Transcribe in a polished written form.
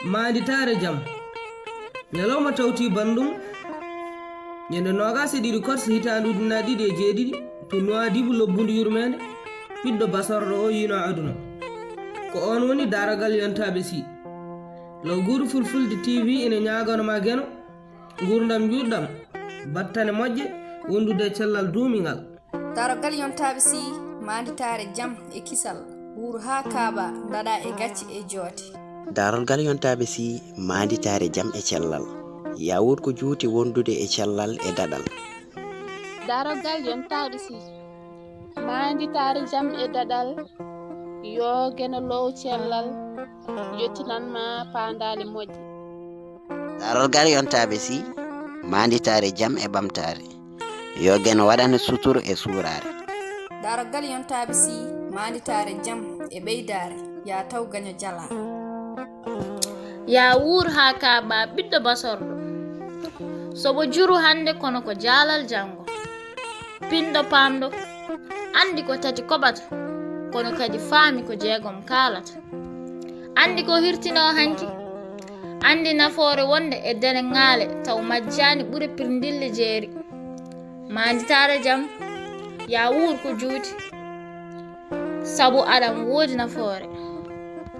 Maanditaare jam ñalawma tawti bandum ñande nogase ɗiɗi korse hitandu ujunnaje ɗiɗi e jeeɗiɗi to Nouadhibou lobbundu yurmede ɓiɗɗo basorɗo o yino aduna ko on woni Daarorgal Yontaaɓe si law guuru Fulfulde TV ina ñaganoma geno gurdam juɗɗam battane moƴƴe wondude e cellal duumingal. Daarorgal Yontaaɓe si maanditaare jam e kisal wuuro ha kaaba daɗa e gacce e joote. Daarorgal Yontaaɓe si maanditaare jam e cellal yawuur ko juuti wondude e cellal e daɗal. Daarorgal Yontaaɓe si maanditaare jam e daɗal yoogeno low cellal yettinanma paandale moƴƴe. Daarorgal Yontaaɓe si maanditaare jam e ɓamtaare yoogeno waɗane suturu e suuraare. Daarorgal Yontaaɓe si maanditaare jam e ɓeydaare ya taw gaño jala. Ya wuur ha kaaba ɓiɗɗo basorɗo sobo juru hande kono ko jaalal jango pinɗo pamɗo andi ko tati koɓata kono kadi faami ko jeegom kaalata andi ko hirtino hanki andi nafoore wonde e dene ŋaale taw majjani ɓure pirdille jeeri. Maanditaare jam ya wuur ko juuti sabu aɗam woodi nafoore.